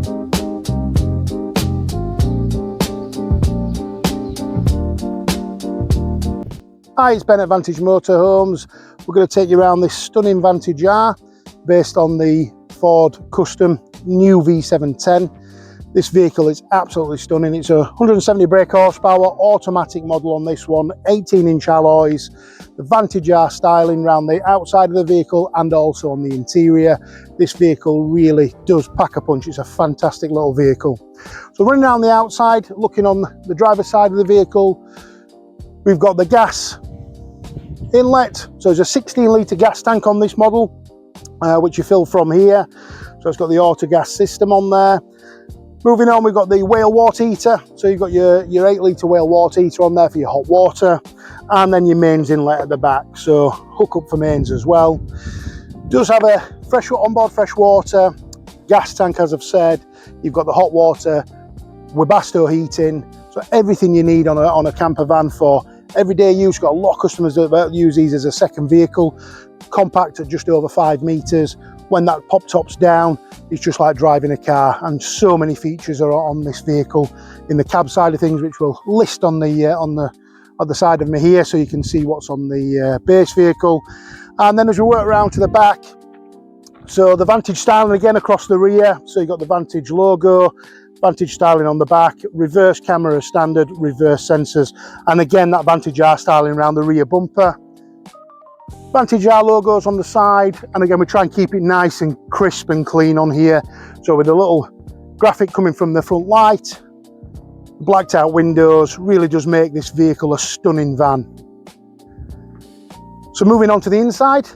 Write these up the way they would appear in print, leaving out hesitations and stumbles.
Hi, it's Ben at Vantage Motorhomes. We're going to take you around this stunning Vantage R based on the Ford Custom new V710. This vehicle is absolutely stunning. It's a 170 brake horsepower automatic model on this one, 18-inch alloys, the Vantage R styling around the outside of the vehicle and also on the interior. This vehicle really does pack a punch. It's a fantastic little vehicle. So running around the outside, looking on the driver's side of the vehicle, we've got the gas inlet. So there's a 16-litre gas tank on this model, which you fill from here. So it's got the auto gas system on there. Moving on, we've got the whale water heater. So you've got your 8-litre whale water heater on there for your hot water, and then your mains inlet at the back. So hook up for mains as well. Does have a onboard fresh water gas tank, as I've said. You've got the hot water, Webasto heating. So everything you need on a camper van for everyday use. Got a lot of customers that use these as a second vehicle. Compact at just over 5 meters. When that pop top's down, it's just like driving a car, and so many features are on this vehicle in the cab side of things, which we'll list on the other side of me here, so you can see what's on the base vehicle. And then as we work around to the back, so the Vantage styling again across the rear. So you've got the Vantage logo, Vantage styling on the back, reverse camera standard, reverse sensors, and again that Vantage R styling around the rear bumper. Vantage R logos on the side, and again we try and keep it nice and crisp and clean on here. So with a little graphic coming from the front light, blacked out windows, really does make this vehicle a stunning van. So moving on to the inside.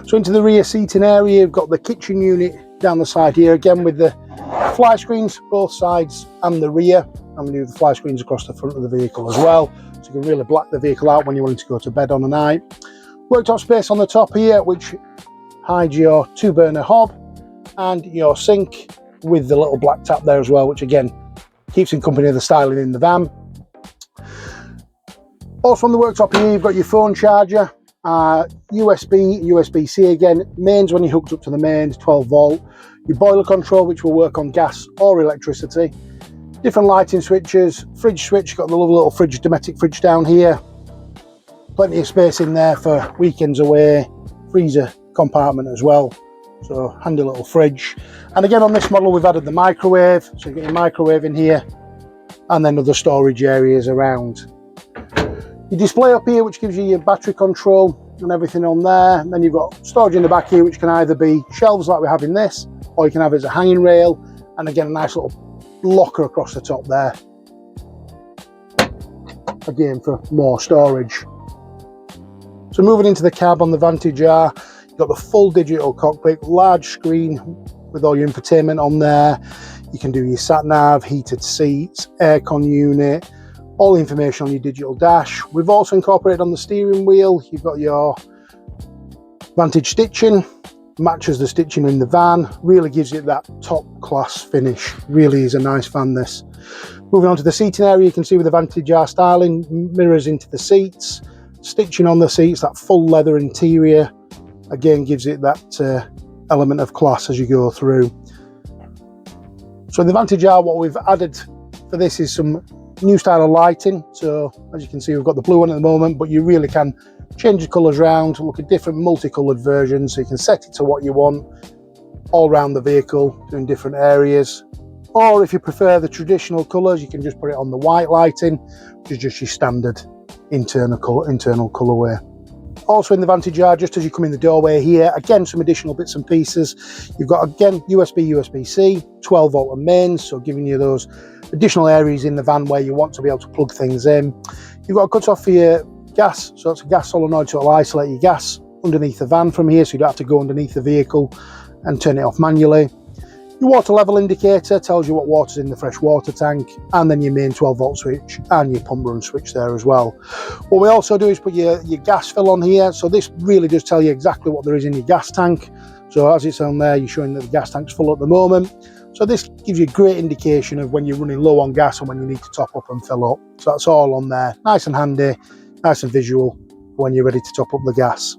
So into the rear seating area, you've got the kitchen unit down the side here, again with the fly screens both sides and the rear, and we do the fly screens across the front of the vehicle as well, so you can really black the vehicle out when you're wanting to go to bed on a night. Worktop space on the top here, which hides your 2-burner hob and your sink with the little black tap there as well, which again keeps in company of the styling in the van. Also on the worktop here, you've got your phone charger, USB, USB-C again, mains when you're hooked up to the mains, 12 volt. Your boiler control, which will work on gas or electricity. Different lighting switches, fridge switch, got the lovely little fridge, domestic fridge down here. Plenty of space in there for weekends away, freezer compartment as well. So handy little fridge. And again on this model we've added the microwave, so you get your microwave in here, and then other storage areas around. Your display up here, which gives you your battery control and everything on there. And then you've got storage in the back here, which can either be shelves like we have in this, or you can have it as a hanging rail, and again a nice little locker across the top there, again for more storage. So moving into the cab on the Vantage R, you've got the full digital cockpit, large screen with all your infotainment on there. You can do your sat nav, heated seats, aircon unit, all the information on your digital dash. We've also incorporated on the steering wheel, you've got your Vantage stitching, matches the stitching in the van, really gives it that top class finish. Really is a nice van this. Moving on to the seating area, you can see with the Vantage R styling, mirrors into the seats, stitching on the seats, that full leather interior, again gives it that element of class as you go through. So in the Vantage R, what we've added for this is some new style of lighting. So as you can see, we've got the blue one at the moment, but you really can change the colours around, look at different multicoloured versions, so you can set it to what you want all around the vehicle, doing different areas. Or if you prefer the traditional colours, you can just put it on the white lighting, which is just your standard internal colourway. Also in the Vantage R, just as you come in the doorway here, again some additional bits and pieces. You've got again USB, USB-C, 12 volt and mains, so giving you those additional areas in the van where you want to be able to plug things in. You've got a cut off for your gas, so it's a gas solenoid, so it'll isolate your gas underneath the van from here, so you don't have to go underneath the vehicle and turn it off manually. Your water level indicator tells you what water's in the fresh water tank, and then your main 12 volt switch and your pump run switch there as well. What we also do is put your gas fill on here, so this really does tell you exactly what there is in your gas tank. So as it's on there, you're showing that the gas tank's full at the moment. So this gives you a great indication of when you're running low on gas and when you need to top up and fill up. So that's all on there, nice and handy, nice and visual when you're ready to top up the gas.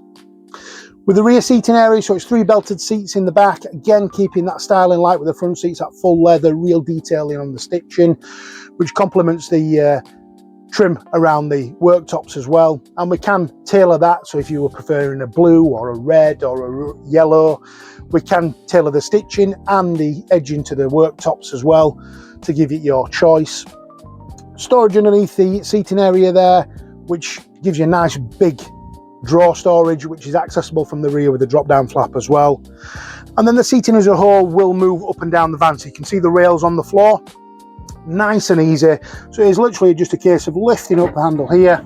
With the rear seating area, so it's 3 belted seats in the back, again keeping that styling light with the front seats, that full leather, real detailing on the stitching, which complements the trim around the worktops as well. And we can tailor that, so if you were preferring a blue or a red or a yellow, we can tailor the stitching and the edging to the worktops as well to give it your choice. Storage underneath the seating area there, which gives you a nice big drawer storage, which is accessible from the rear with a drop down flap as well. And then the seating as a whole will move up and down the van, so you can see the rails on the floor, nice and easy. So it's literally just a case of lifting up the handle here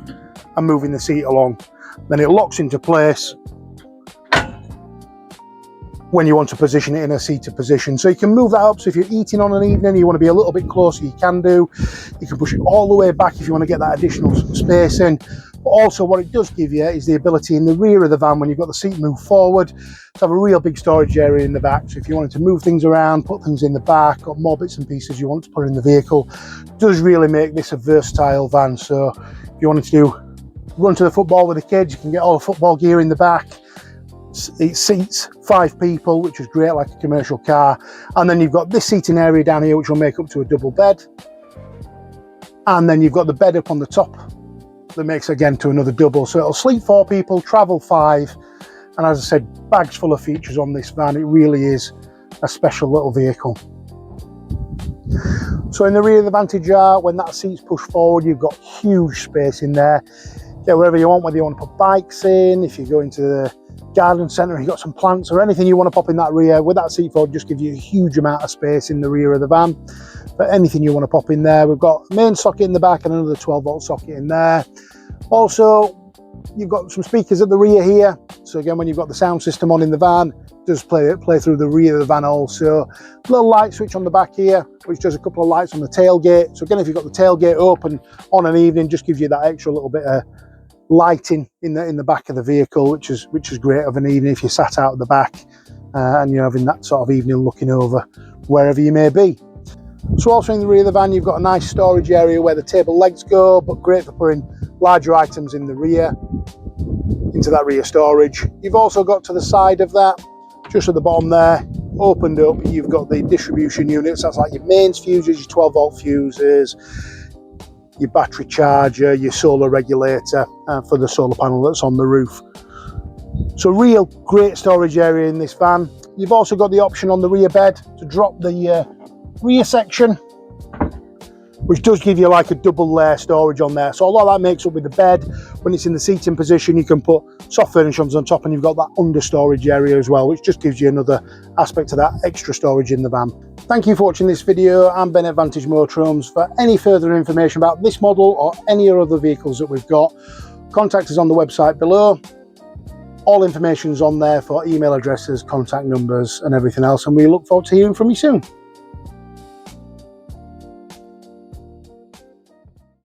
and moving the seat along, then it locks into place when you want to position it in a seated position. So you can move that up, so if you're eating on an evening, you want to be a little bit closer, you can do. You can push it all the way back if you want to get that additional space in. But also what it does give you is the ability in the rear of the van, when you've got the seat moved forward, to have a real big storage area in the back. So if you wanted to move things around, put things in the back, or more bits and pieces you want to put in the vehicle, it does really make this a versatile van. So if you wanted to run to the football with the kids, you can get all the football gear in the back. It seats 5 people, which is great, like a commercial car. And then you've got this seating area down here, which will make up to a double bed. And then you've got the bed up on the top that makes again to another double. So it'll sleep 4 people, travel 5. And as I said, bags full of features on this van. It really is a special little vehicle. So in the rear of the Vantage R, when that seat's pushed forward, you've got huge space in there. Get wherever you want, whether you want to put bikes in, if you go into the garden centre, you've got some plants or anything you want to pop in that rear, with that seat forward just gives you a huge amount of space in the rear of the van. But anything you want to pop in there, we've got a main socket in the back and another 12-volt socket in there. Also, you've got some speakers at the rear here, so again, when you've got the sound system on in the van, it does play through the rear of the van also. Little light switch on the back here, which does a couple of lights on the tailgate. So again, if you've got the tailgate open on an evening, just gives you that extra little bit of lighting in the back of the vehicle, which is great of an evening if you're sat out at the back and you're having that sort of evening looking over wherever you may be. So also in the rear of the van, you've got a nice storage area where the table legs go, but great for putting larger items in the rear, into that rear storage. You've also got to the side of that, just at the bottom there, opened up, you've got the distribution units. That's like your mains fuses, your 12-volt fuses, your battery charger, your solar regulator for the solar panel that's on the roof. So real great storage area in this van. You've also got the option on the rear bed to drop the rear section, which does give you like a double layer storage on there. So a lot of that makes up with the bed. When it's in the seating position, you can put soft furnishings on top, and you've got that under storage area as well, which just gives you another aspect to that extra storage in the van. Thank you for watching this video. I'm Ben at Vantage Motorhomes. For any further information about this model or any other vehicles that we've got, contact us on the website below. All information's on there for email addresses, contact numbers and everything else, and we look forward to hearing from you soon.